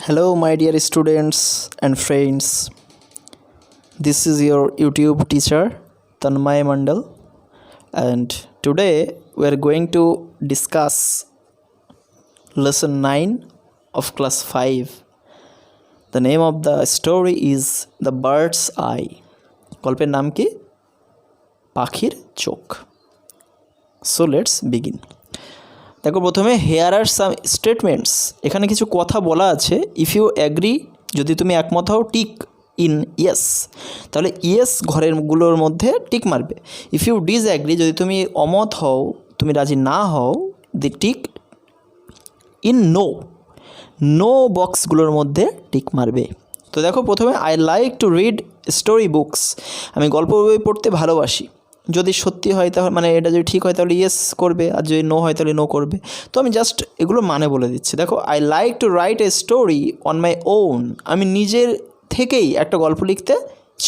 Hello, my dear students and friends. This is your YouTube teacher, Tanmay Mandal, and today we are going to discuss lesson 9 of class 5. The name of the story is The Bird's Eye. গল্পের নাম কি? পাখির চোখ. So let's begin. দেখো প্রথমে hair আর সাম statements, এখানে কিছু কথা বলা আছে. ইফ ইউ অ্যাগ্রি, যদি তুমি একমত হও, টিক ইন ইয়েস, তাহলে ইয়েস ঘরেরগুলোর মধ্যে টিক মারবে. ইফ ইউ ডিসঅ্যাগ্রি, যদি তুমি অমত হও, তুমি রাজি না হও, দি টিক ইন নো, নো বক্সগুলোর মধ্যে টিক মারবে. তো দেখো প্রথমে I like to read story books, আমি গল্প বই পড়তে ভালোবাসি. যদি সত্যি হয় তাহলে মানে এটা যদি ঠিক হয় তাহলে ইয়েস করবে, আর যদি নো হয় তাহলে নো করবে. তো আমি জাস্ট এগুলো মানে বলে দিচ্ছি. দেখো I like to write a story on my own, আমি নিজের থেকেই একটা গল্প লিখতে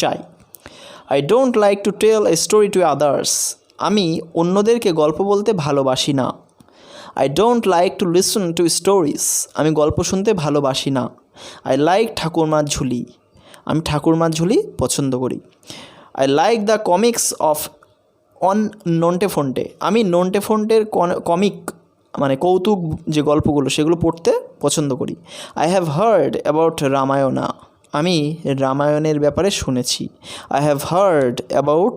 চাই. I don't like to tell a story to others, আমি অন্যদেরকে গল্প বলতে ভালোবাসি না. I don't like to listen to stories, আমি গল্প শুনতে ভালোবাসি না. আই লাইক ঠাকুরমার ঝুলি, আমি ঠাকুরমার ঝুলি পছন্দ করি. I like the comics of on Nonte Phonte, আমি নন্টে ফন্টের কমিক মানে কৌতুক যে গল্পগুলো সেগুলো পড়তে পছন্দ করি. I have heard about Ramayana, আমি রামায়ণের ব্যাপারে শুনেছি. I have heard about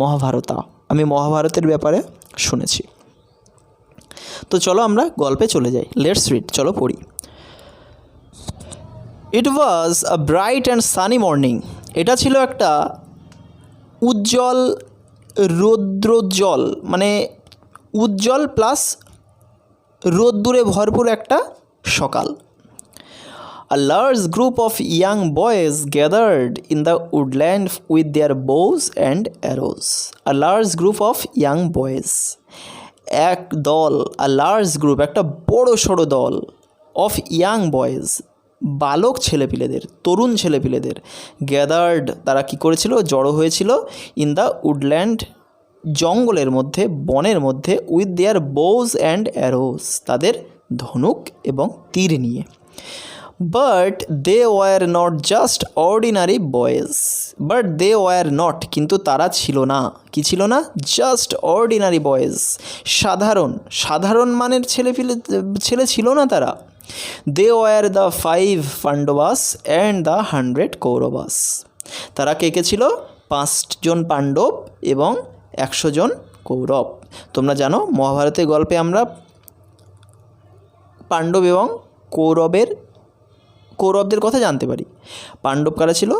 Mahabharata, আমি মহাভারতের ব্যাপারে শুনেছি. তো চলো আমরা গল্পে চলে যাই. লেটস রিড, চলো পড়ি. It was a bright and sunny morning, এটা ছিল একটা উজ্জ্বল রৌদ্রোজ্জ্বল মানে উজ্জ্বল প্লাস রোদ্দুরে ভরপুর একটা সকাল. A large group of young boys gathered in the woodland with their bows and arrows. A large group of young boys, এক দল, a large group একটা বড় সড়ো দল, of young boys বালক ছেলেপিলেদের, তরুণ ছেলেপিলেদের, গ্যাদার্ড তারা কী করেছিল, জড়ো হয়েছিল, ইন দ্য উডল্যান্ড জঙ্গলের মধ্যে, বনের মধ্যে, with their bows and arrows তাদের ধনুক এবং তীর নিয়ে. But they were not just ordinary boys, but they were not কিন্তু তারা ছিল না, কি ছিল না, জাস্ট অর্ডিনারি বয়েজ সাধারণ, সাধারণ মানের ছেলে ছিল না তারা. They were the 5 Pandavas and the 100 Kauravas, তারা কে কে ছিল, 5 জন পাণ্ডব এবং 100 জন কৌরব. তোমরা জানো মহাভারতের গল্পে আমরা পাণ্ডব এবং কৌরবদের কথা জানতে পারি. পাণ্ডব কারা ছিল,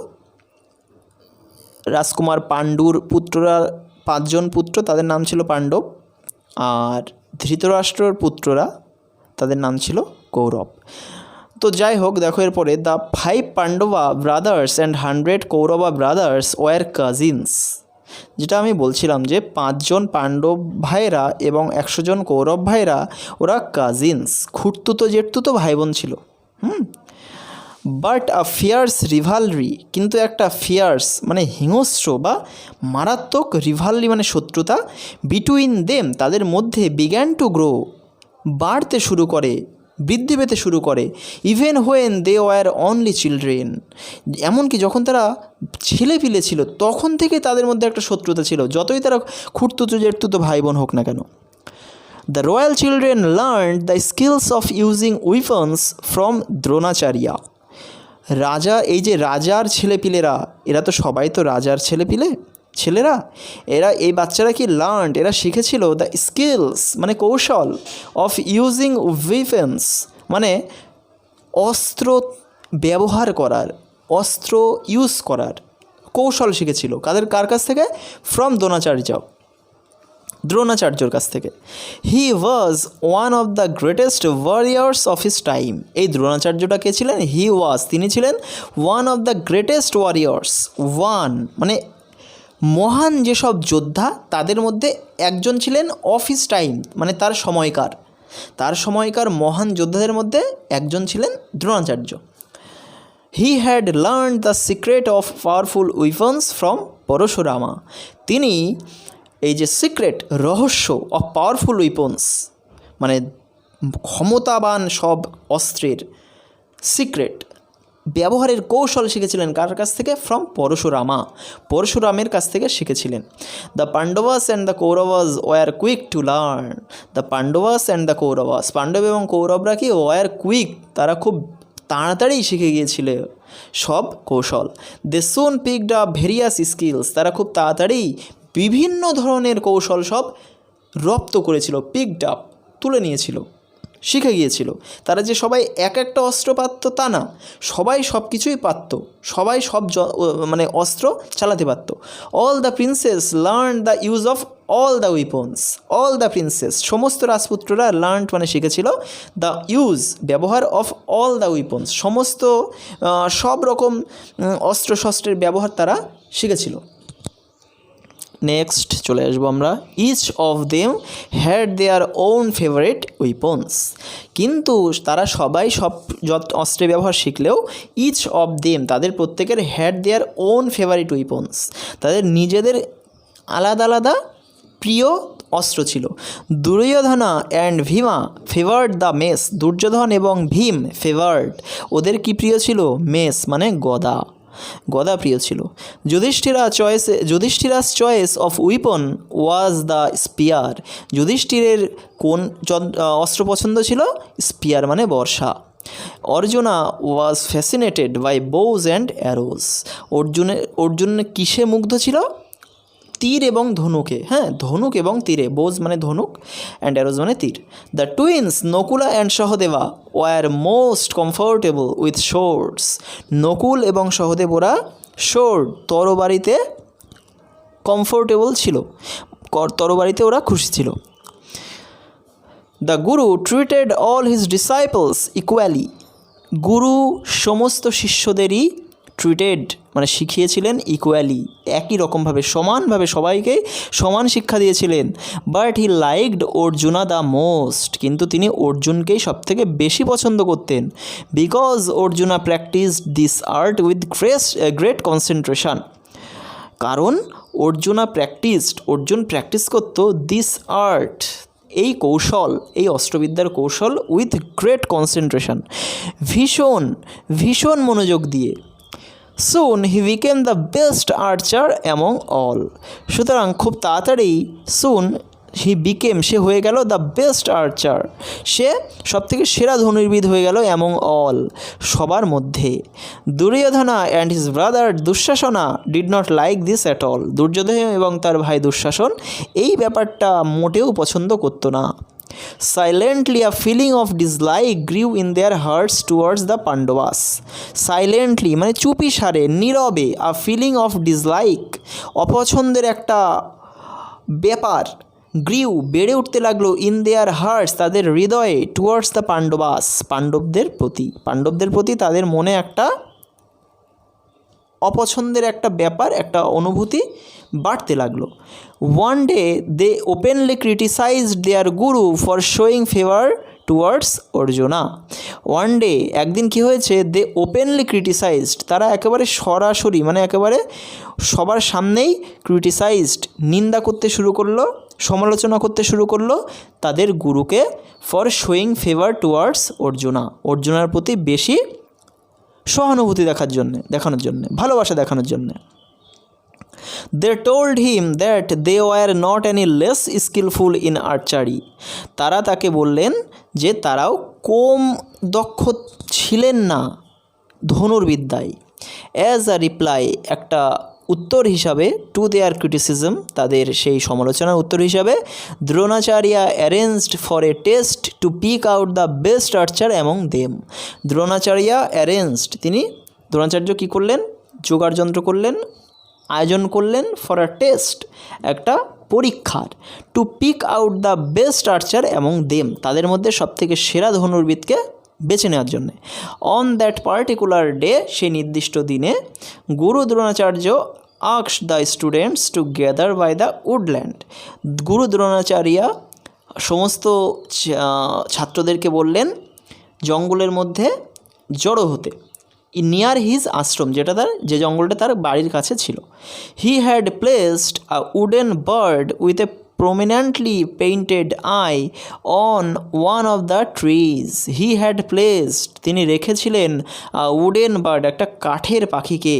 রাজকুমার পাণ্ডুর পুত্ররা, 5 জন পুত্র, তাদের নাম ছিল পাণ্ডব. আর ধৃতরাষ্ট্রর পুত্ররা, তাদের নাম ছিল কৌরব. তো যাই হোক, দেখো এরপরে the 5 Pandava brothers and 100 Kaurava brothers or cousins, যেটা আমি বলছিলাম যে 5 জন পাণ্ডব ভাইরা এবং 100 জন কৌরব ভাইরা ওরা কাজিনস, খুঁড়তুতো জেঠতুতো ভাই বোন ছিল. বাট আ ফিয়ার্স রিভালরি, কিন্তু একটা ফিয়ার্স মানে হিংস্র বা মারাত্মক, রিভালরি মানে শত্রুতা, বিটুইন দেম তাদের মধ্যে, বিগ্যান টু গ্রো বাড়তে শুরু করে, বৃদ্ধি পেতে শুরু করে, even when they were only children, এমনকি যখন তারা ছেলেপিলে ছিল তখন থেকে তাদের মধ্যে একটা শত্রুতা ছিল, যতই তারা খুঁড়তুতো জেঠতুতো ভাই বোন হোক না কেন. The royal children learn the skills of using weapons from Dronacharya, রাজা, এই যে রাজার ছেলেপিলেরা, এরা তো সবাই তো রাজার ছেলেরা, এরা এই বাচ্চারা কি লার্ন, এরা শিখেছিল দ্য স্কিলস মানে কৌশল, অফ ইউজিং উইপন্স মানে অস্ত্র ব্যবহার করার, অস্ত্র ইউজ করার কৌশল শিখেছিল. কার কাছ থেকে, ফ্রম দ্রোণাচার্যর কাছ থেকে. He was one of the greatest warriors of his time, এই দ্রোণাচার্যটা কে ছিলেন, তিনি ছিলেন one of the greatest warriors, one মানে মহান যেসব যোদ্ধা তাদের মধ্যে একজন ছিলেন, অফ হিস টাইম মানে তার সময়কার মহান যোদ্ধাদের মধ্যে একজন ছিলেন Dronacharya. He had learn the secret of powerful weapons from Parashurama, তিনি এই যে সিক্রেট রহস্য অফ পাওয়ারফুল উইপন্স মানে ক্ষমতাবান সব অস্ত্রের সিক্রেট, ব্যবহারের কৌশল শিখেছিলেন কার কাছ থেকে? ফ্রম পরশুরামের কাছ থেকে শিখেছিলেন। The Pandavas and the Kauravas were quick to learn. The Pandavas and the Kauravas, Pandava এবং কৌরবরা কি ওয়ার কুইক, তারা খুব তাড়াতাড়ি শিখে গিয়েছিল সব কৌশল। দে সুন পিকড আপ ভেরিয়াস স্কিলস, তারা খুব তাড়াতাড়ি বিভিন্ন ধরনের কৌশল সব রপ্ত করেছিল। পিকড আপ, তুলে নিয়েছিল, শিখে গিয়েছিল। তারা যে সবাই এক একটা অস্ত্র পারত তা না, সবাই সব কিছুই পারত, সবাই সব মানে অস্ত্র চালাতে পারত। All the princess learn the use of all the weapons. All the princess, সমস্ত রাজপুত্ররা লার্ন মানে শিখেছিল দ্য ইউজ, ব্যবহার অফ অল দ্য উইপন্স, সমস্ত সব রকম অস্ত্র শস্ত্রের ব্যবহার তারা শিখেছিল। নেক্সট চলে আসবো আমরা, each of them had their own favourite weapons. কিন্তু তারা সবাই সব যত অস্ত্রের ব্যবহার শিখলেও ইচ অফ দেম, তাদের প্রত্যেকের had their own favourite weapons, তাদের নিজেদের আলাদা আলাদা প্রিয় অস্ত্র ছিল। Duryodhana and Bhima favoured the mace. Duryodhan এবং ভীম ফেভার্ড, ওদের কি প্রিয় ছিল? মেস মানে গদা প্রিয় ছিল। Yudhishthira's choice of weapon was the spear. যুধিষ্ঠিরের কোন অস্ত্র পছন্দ ছিল? স্পিয়ার মানে বর্ষা। Arjuna was fascinated by bows and arrows. Arjun কিসে মুগ্ধ ছিল? তীর এবং ধনুকে, হ্যাঁ, ধনুক এবং তীরে। বোজ মানে ধনুক অ্যান্ড অ্যারোজ মানে তীর। The twins Nakula and Sahadeva war most comfortable with shorts. Nakul এবং সহদেব ওরা শোর্ট, তরবারিতে কমফোর্টেবল ছিল, তরবারিতে ওরা খুশি ছিল। The Guru treated all his disciples equally. গুরু সমস্ত শিষ্যদেরই ট্রিটেড মানে শিখিয়েছিলেন ইকুয়ালি, একই রকমভাবে, সমানভাবে সবাইকে সমান শিক্ষা দিয়েছিলেন। But he liked Arjuna the most, কিন্তু তিনি অর্জুনকেই সবথেকে বেশি পছন্দ করতেন। Because Arjuna practice this art with great concentration. কারণ অর্জুন প্র্যাকটিস করত দিস আর্ট, এই কৌশল, এই অস্ত্রবিদ্যার কৌশল উইথ গ্রেট কনসেন্ট্রেশন, ভীষণ মনোযোগ দিয়ে। Soon he became the best archer among all. সুতরাং খুব তাড়াতাড়ি সে হয়ে গেল দ্য বেস্ট আর্চার, সে সবথেকে সেরা ধনুর্বিদ হয়ে গেল অ্যামং অল, সবার মধ্যে। Duryodhana and his brother Dushasana did not like this at all. Duryodhan এবং তার ভাই দুঃশাসন এই ব্যাপারটা মোটেও পছন্দ করতো না। Silently a feeling of dislike grew in their hearts towards the Pandavas. Silently মানে চুপি সারে, নীরবে, আ ফিলিং অফ ডিসলাইক, অপছন্দের একটা ব্যাপার, গ্রিউ বেড়ে উঠতে লাগলো, ইন দেয়ার হার্টস তাদের হৃদয়ে, টুয়ার্ডস দ্য পাণ্ডবাস পাণ্ডবদের প্রতি তাদের মনে একটা অপছন্দের একটা ব্যাপার, একটা অনুভূতি বাড়তে লাগলো। One day they openly criticised their guru for showing favour towards Arjuna. One day একদিন কি হয়েছে? দে ওপেনলি ক্রিটিসাইজড, তারা একেবারে সরাসরি মানে একেবারে সবার সামনেই ক্রিটিসাইজড, নিন্দা করতে শুরু করলো, সমালোচনা করতে শুরু করলো তাদের গুরুকে, ফর শোয়িং ফেভার টুয়ার্ডস অর্জুনার প্রতি বেশি সহানুভূতি দেখানোর জন্যে, ভালোবাসা দেখানোর জন্যে। They told him that they were not any less skillful in archery. তারা তাকে বললেন যে তারাও কম দক্ষ ছিলেন না ধনুর্বিদ্যায়। অ্যাজ আ রিপ্লাই, একটা উত্তর হিসাবে, টু দেয়ার ক্রিটিসিজম, তাদের সেই সমালোচনার উত্তর হিসাবে, Dronacharya arranged for a test to pick out the best archer among them. Dronacharya কী করলেন? যোগাড়যন্ত্র করলেন, আয়োজন করলেন, ফর আ টেস্ট একটা পরীক্ষার, to pick out the best archer among them তাদের মধ্যে সবথেকে সেরা ধনুর্বিদকে বেছে নেওয়ার জন্যে। অন দ্যাট পার্টিকুলার ডে, সেই নির্দিষ্ট দিনে, Guru Dronacharya asked the students to gather by the woodland. Guru Dronacharya সমস্ত ছাত্রদেরকে বললেন জঙ্গলের মধ্যে জড়ো হতে, নিয়ার হিজ আশ্রম, যে জঙ্গলটা তার বাড়ির কাছে ছিল। He had placed a wooden bird with a prominently painted eye on one of the trees. He had placed, তিনি রেখেছিলেন a wooden bird, একটা কাঠের পাখিকে,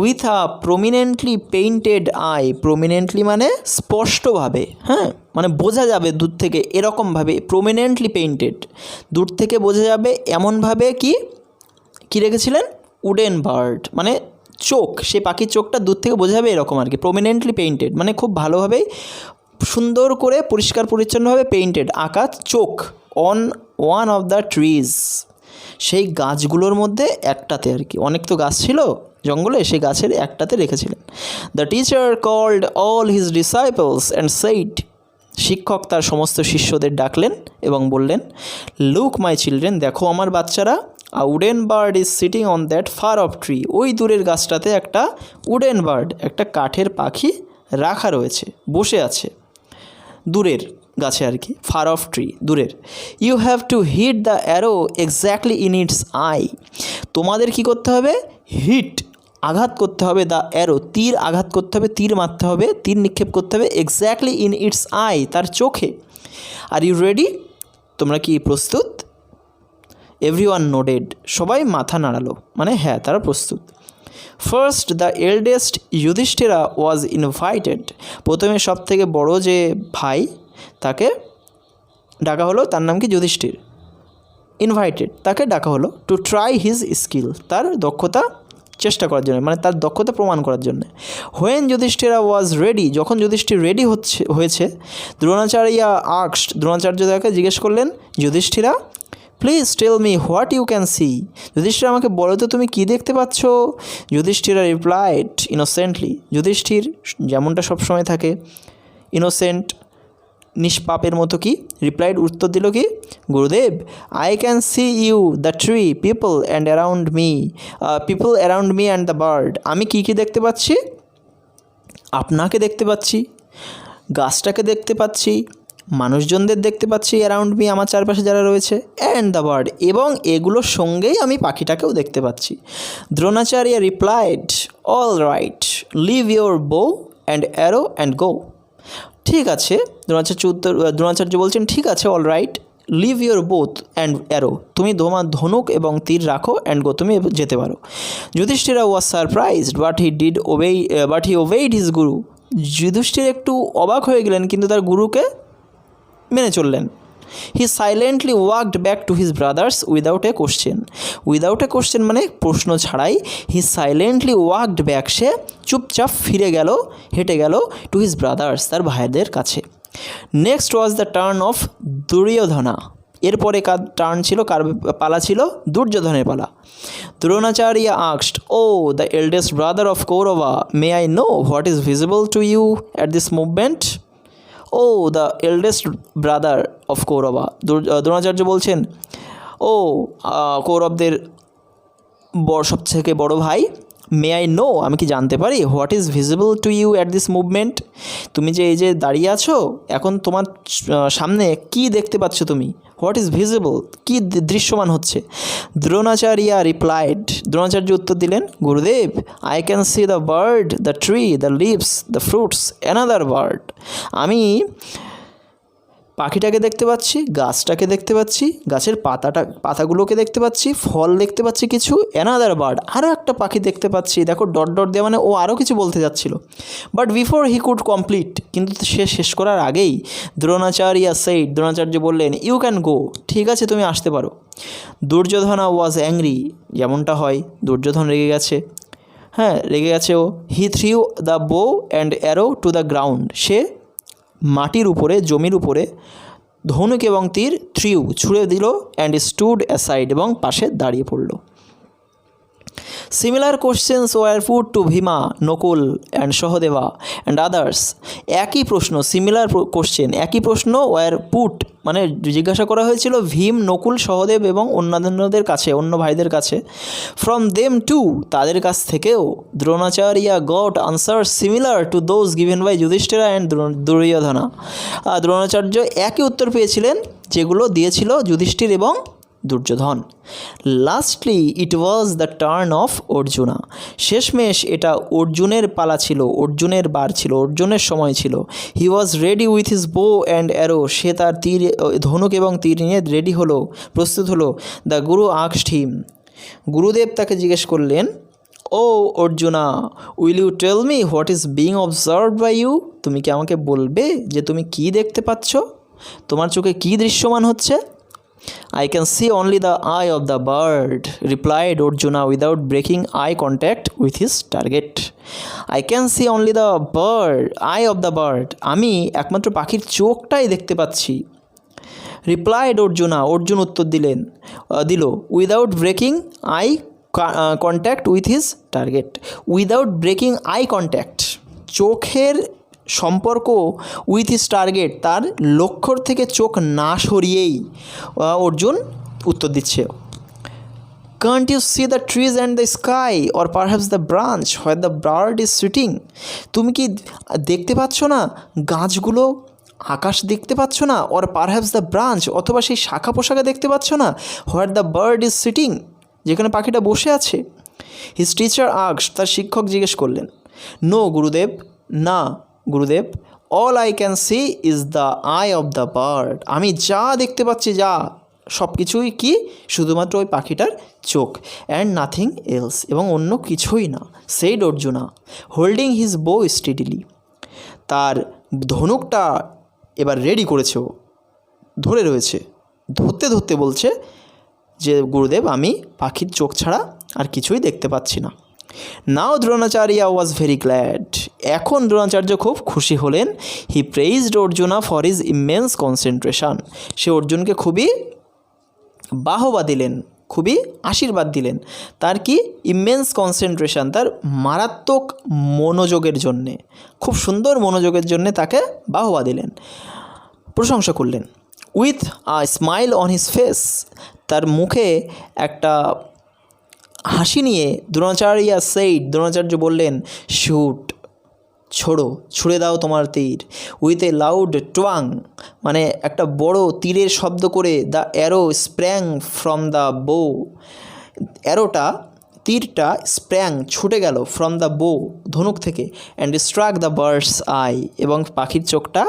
with a prominently painted eye. prominently মানে স্পষ্টভাবে, হ্যাঁ, মানে বোঝা যাবে দূর থেকে এরকমভাবে, prominently painted, দূর থেকে বোঝা যাবে এমনভাবে কি রেখেছিলেন, উডেন বার্ড মানে চোখ, সেই পাখির চোখটা দূর থেকে বোঝা যাবে এরকম আর কি। প্রমিনেন্টলি পেইন্টেড মানে খুব ভালোভাবেই সুন্দর করে পরিষ্কার পরিচ্ছন্নভাবে পেইন্টেড আঁকা চোখ, on one of the trees, সেই গাছগুলোর মধ্যে একটাতে আর কি। অনেক তো গাছ ছিল জঙ্গলে, সেই গাছের একটাতে রেখেছিলেন। The teacher called all his disciples and said, শিক্ষক তার সমস্ত শিষ্যদের ডাকলেন এবং বললেন, লুক মাই চিলড্রেন, দেখো আমার বাচ্চারা, a wooden bird is sitting on that far of tree, ওই দূরের গাছটাতে একটা উডেন বার্ড, একটা কাঠের পাখি রাখা রয়েছে, বসে আছে দূরের গাছে আর কি, ফার অফ ট্রি, দূরের। You have to hit the arrow exactly in its eye, তোমাদের কি করতে হবে, হিট আঘাত করতে হবে, দ্য অ্যারো তীর আঘাত করতে হবে, তীর মারতে হবে, তীর নিক্ষেপ করতে হবে, এক্স্যাক্টলি ইন ইটস আই তার চোখে। আর ইউ রেডি, তোমরা কি প্রস্তুত? এভরিওয়ান নোডেড, সবাই মাথা নাড়ালো, মানে হ্যাঁ তারা প্রস্তুত। First the eldest Yudhishthira was invited, প্রথমে সব থেকে বড় যে ভাই তাকে ডাকা হলো, তার নাম কি যুধিষ্ঠির, ইনভাইটেড তাকে ডাকা হলো, টু ট্রাই হিজ স্কিল, তার দক্ষতা চেষ্টা করার জন্য, মানে তার দক্ষতা প্রমাণ করার জন্য। হোয়েন যুধিষ্ঠিরা ওয়াজ রেডি, যখন যুধিষ্ঠির রেডি হয়েছে, দ্রোণাচার্য আস্কড, দ্রোণাচার্য তাকে জিজ্ঞেস করলেন, Yudhishthira please tell me what you can see, Yudhishthir আমাকে বলো তো তুমি কী দেখতে পাচ্ছ? যুধিষ্ঠিরা রিপ্লাইড ইনোসেন্টলি, যুধিষ্ঠির যেমনটা সবসময় থাকে, ইনোসেন্ট নিষ্পাপের মতো কি রিপ্লাইড, উত্তর দিল কি, Gurudev I can see you the tree people around me and the bird, আমি কী কী দেখতে পাচ্ছি? আপনাকে দেখতে পাচ্ছি, গাছটাকে দেখতে পাচ্ছি, মানুষজনদের দেখতে পাচ্ছি অ্যারাউন্ড মি, আমার চারপাশে যারা রয়েছে, অ্যান্ড দ্য বার্ড, এবং এগুলোর সঙ্গেই আমি পাখিটাকেও দেখতে পাচ্ছি। Dronacharya replied, all right, leave your bow and arrow and go, ঠিক আছে। দ্রোণাচার্য বলছেন, ঠিক আছে, all right, leave your both and arrow, তুমি তোমার ধনুক এবং তীর রাখো, অ্যান্ড গো, তুমি যেতে পারো। Yudhishthira was surprised but he obeyed his guru, Yudhishthir একটু অবাক হয়ে গেলেন কিন্তু তার গুরুকে মেনে চললেন। He silently walked back to his brothers without a question মানে প্রশ্ন ছাড়াই, হি সাইলেন্টলি ওয়াকড ব্যাক, সে চুপচাপ হেঁটে গেল টু হিজ ব্রাদার্স, তার ভাইদের কাছে। Next was the turn of Duryodhana, এরপরে পালা ছিল দুর্যোধনের পালা। Dronacharya asked, O the eldest brother of Kaurava, may I know what is visible to you at this movement? O the eldest brother of Kaurava, Dronacharya বলছেন, ও কৌরবদের সবথেকে বড় ভাই, মে আই নো, আমি কি জানতে পারি, what is visible to you at this movement, তুমি যে এই যে দাঁড়িয়ে আছো এখন, তোমার সামনে কি দেখতে পাচ্ছ তুমি? হোয়াট ইজ ভিজিবল, কী দৃশ্যমান হচ্ছে? দ্রোণাচার্য রিপ্লাইড, দ্রোণাচার্য উত্তর দিলেন, Gurudev I can see the bird, the tree, the leaves, the fruits, another bird, আমি পাখিটাকে দেখতে পাচ্ছি, গাছটাকে দেখতে পাচ্ছি, গাছের পাতাগুলোকে দেখতে পাচ্ছি, ফল দেখতে পাচ্ছি কিছু, অ্যানাদার বার্ড, আরও একটা পাখি দেখতে পাচ্ছি, দেখো ডট ডট দিয়ে, মানে ও আরও কিছু বলতে যাচ্ছিল। But before he could complete, কিন্তু সে শেষ করার আগেই দ্রোণাচার্য বললেন, ইউ ক্যান গো, ঠিক আছে তুমি আসতে পারো। দুর্যোধনা ওয়াজ অ্যাংরি, যেমনটা হয় দুর্যোধন রেগে গেছে ও। He threw the bow and arrow to the ground, সে মাটির উপরে, জমির উপরে ধনুক এবং তীর ছুঁড়ে দিল, অ্যান্ড স্টুড অ্যাসাইড, এবং পাশে দাঁড়িয়ে পড়ল। Similar questions were put to Bhima, Nakul and Sahadeva and others, একই প্রশ্ন, সিমিলার কোশ্চেন, একই প্রশ্ন ওয়ার পুট মানে জিজ্ঞাসা করা হয়েছিল ভীম, নকুল, সহদেব এবং অন্যান্যদের কাছে, অন্য ভাইদের কাছে। ফ্রম দেম টু, তাদের কাছ থেকেও। Dronacharya got answer similar to those given by Yudhishthira and Duryodhana, Dronacharya একই উত্তর পেয়েছিলেন যেগুলো দিয়েছিল যুধিষ্ঠির এবং Duryodhan. Lastly it was the turn of Arjuna, শেষমেশ এটা অর্জুনের পালা ছিল, অর্জুনের বার ছিল, অর্জুনের সময় ছিল। He was ready with his bow and arrow, সে তার তীর, ধনুক এবং তীর নিয়ে রেডি হলো, প্রস্তুত হলো। দ্য গুরু আস্কড হিম, গুরুদেব তাকে জিজ্ঞেস করলেন, O Arjuna, will you tell me what is being observed by you, তুমি কি আমাকে বলবে যে তুমি কি দেখতে পাচ্ছ, তোমার চোখে কী দৃশ্যমান হচ্ছে? I can see only the eye of the bird, replied Arjuna without breaking eye contact with his target. I can see only the eye of the bird. আমি একমাত্র পাখির চোখটাই দেখতে পাচ্ছি। রিপ্লাইড অর্জুনা, অর্জুন উত্তর দিল without breaking eye contact with his target. Without breaking eye contact, চোখের সম্পর্ক with his target, তার লক্ষ্যর থেকে চোখ না সরিয়েই অর্জুন উত্তর দিচ্ছে। Can't you see the trees and the sky or perhaps the branch where the bird is sitting, তুমি কি দেখতে পাচ্ছ না গাছগুলো, আকাশ দেখতে পাচ্ছ না? অর পারহ্যাপস দ্য ব্রাঞ্চ, অথবা সেই শাখা পোশাকা দেখতে পাচ্ছ না? Where the bird is sitting, যেখানে পাখিটা বসে আছে। হিজ টিচার আস্কড, তার শিক্ষক জিজ্ঞেস করলেন। নো গুরুদেব, না গুরুদেব, all I can C is the I of the bird, আমি যা দেখতে পাচ্ছি, যা সব কিছুই কি শুধুমাত্র ওই পাখিটার চোখ, অ্যান্ড নাথিং এলস, এবং অন্য কিছুই না। সেইড অর্জুনা হোল্ডিং হিজ বো স্টেডিলি, তার ধনুকটা এবার রেডি করেছে, ও ধরে রয়েছে, ধরতে ধরতে বলছে যে গুরুদেব, আমি পাখির চোখ ছাড়া আর কিছুই দেখতে পাচ্ছি না। Now Dronacharya was very glad, এখন দ্রোণাচার্য খুব খুশি হলেন। He praised Arjuna for his immense concentration, সে অর্জুনকে খুবই বাহবা দিলেন, খুবই আশীর্বাদ দিলেন। তার কি ইমেন্স কনসেন্ট্রেশন, তার মারাত্মক মনোযোগের জন্যে, খুব সুন্দর মনোযোগের জন্যে তাকে বাহবা দিলেন, প্রশংসা করলেন। With a smile on his face, তার মুখে একটা হাসি নিয়ে দ্রোণাচার্য বললেন, শুট, ছুড়ে দাও তোমার তীর। উইথ এ লাউড টুয়াং, মানে একটা বড় তীরের শব্দ করে, the arrow sprang from the বো, তীরটা স্প্র্যাং ছুটে গেল, ফ্রম দ্য বো, ধনুক থেকে, and struck the bird's eye, এবং পাখির চোখটা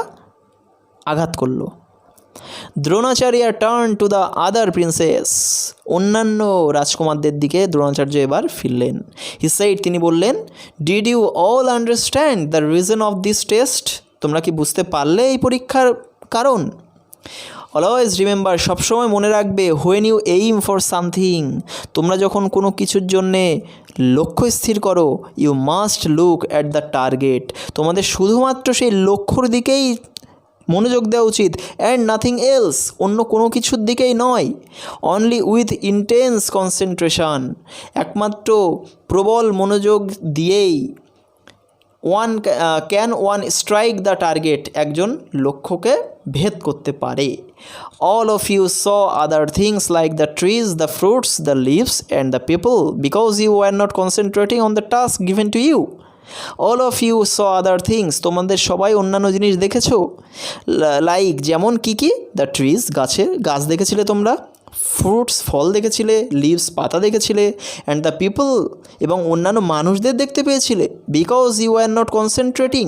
আঘাত করল। Dronacharya turn to the other princes, অন্যান্য রাজকুমারদের দিকে দ্রোণাচার্য এবার ফিরলেন। হি সেইড, তিনি বললেন, did you all understand the reason of this test, তোমরা কি বুঝতে পারলে এই পরীক্ষার কারণ? অলওয়েজ রিমেম্বার, সবসময় মনে রাখবে, when you aim for something, তোমরা যখন কোনো কিছুর জন্যে লক্ষ্য স্থির করো, you must look at the target, তোমাদের শুধুমাত্র সেই লক্ষ্যর দিকেই মনোযোগ দেওয়া উচিত, অ্যান্ড নাথিং এলস, অন্য কোনো কিছুর দিকেই নয়। অনলি উইথ ইন্টেন্স কনসেন্ট্রেশন, একমাত্র প্রবল মনোযোগ দিয়েই can one strike the target, একজন লক্ষ্যকে ভেদ করতে পারে। All of you saw other things like the trees, the fruits, the leaves and the people, because you are not concentrating on the task given to you. All of you saw other things, তোমাদের সবাই অন্যান্য জিনিস দেখেছো, like যেমন কি, the trees, গাছ দেখেছিলে তোমরা, ফ্রুটস, ফল দেখেছিলে, লিভস, পাতা দেখেছিলে, অ্যান্ড দ্য পিপল, এবং অন্যান্য মানুষদের দেখতে পেয়েছিলে। Because you are not concentrating,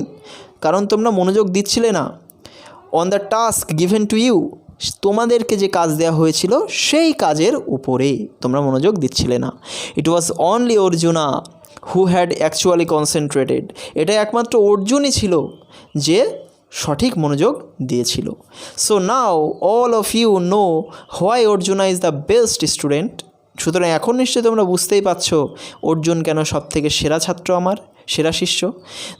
কারণ তোমরা মনোযোগ দিচ্ছিলে না, on the task given to you, তোমাদেরকে যে কাজ দেওয়া হয়েছিল সেই কাজের উপরে তোমরা মনোযোগ দিচ্ছিলে না। It was only Arjuna who had actually concentrated, এটা একমাত্র অর্জুনই ছিল যে সঠিক মনোযোগ দিয়েছিল। So now all of you know why Arjuna is the best student, সুতরাং এখন নিশ্চয়ই তোমরা বুঝতেই পারছো অর্জুন কেন সবথেকে সেরা ছাত্র, আমার সেরা শিষ্য।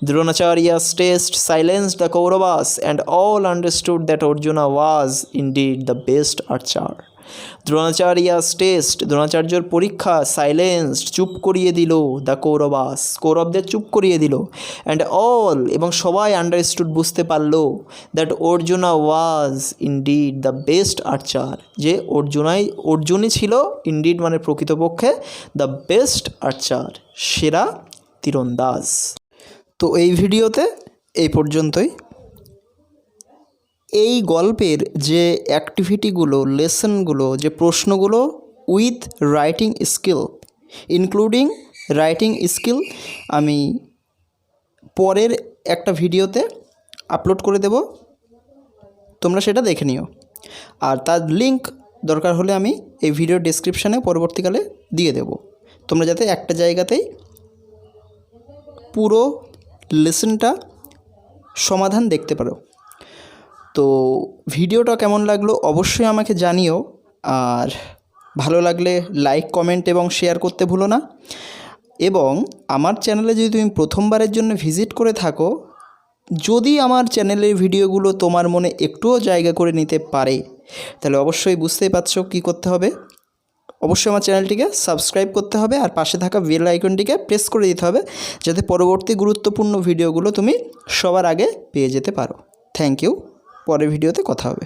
দ্রোণাচার্য's test silenced the Kauravas and all understood that Arjuna was indeed the best archer. দ্রোণাচার্য's test, দ্রোণাচার্যর পরীক্ষা, সাইলেন্সড, চুপ করিয়ে দিল, দ্য কৌরবাস, কৌরবদের চুপ করিয়ে দিল, অ্যান্ড অল, এবং সবাই আন্ডারস্টুড, বুঝতে পারল, that Arjuna was indeed the best archer, যে অর্জুনই ছিল ইনডিড মানে প্রকৃতপক্ষে দ্য বেস্ট আর্চার, সেরা তীরন্দাজ। তো এই ভিডিওতে এই পর্যন্তই। এই গল্পের যে অ্যাক্টিভিটিগুলো, লেসনগুলো, যে প্রশ্নগুলো with writing skill, including writing skill, আমি পরের একটা ভিডিওতে আপলোড করে দেব, তোমরা সেটা দেখে নিও। আর তার লিঙ্ক দরকার হলে আমি এই ভিডিও ডেসক্রিপশানে পরবর্তীকালে দিয়ে দেব, তোমরা যাতে একটা জায়গাতেই পুরো লেসনটা সমাধান দেখতে পারো। তো ভিডিওটা কেমন লাগলো অবশ্যই আমাকে জানিও, আর ভালো লাগলে লাইক, কমেন্ট এবং শেয়ার করতে ভুলো না। এবং আমার চ্যানেলে যদি তুমি প্রথমবারের জন্য ভিজিট করে থাকো, যদি আমার চ্যানেলের ভিডিওগুলো তোমার মনে একটুও জায়গা করে নিতে পারে, তাহলে অবশ্যই বুঝতেই পারছো কী করতে হবে। অবশ্যই আমার চ্যানেলটিকে সাবস্ক্রাইব করতে হবে আর পাশে থাকা বেল আইকনটিকে প্রেস করে দিতে হবে, যাতে পরবর্তী গুরুত্বপূর্ণ ভিডিওগুলো তুমি সবার আগে পেয়ে যেতে পারো। Thank you. পরের ভিডিওতে কথা হবে।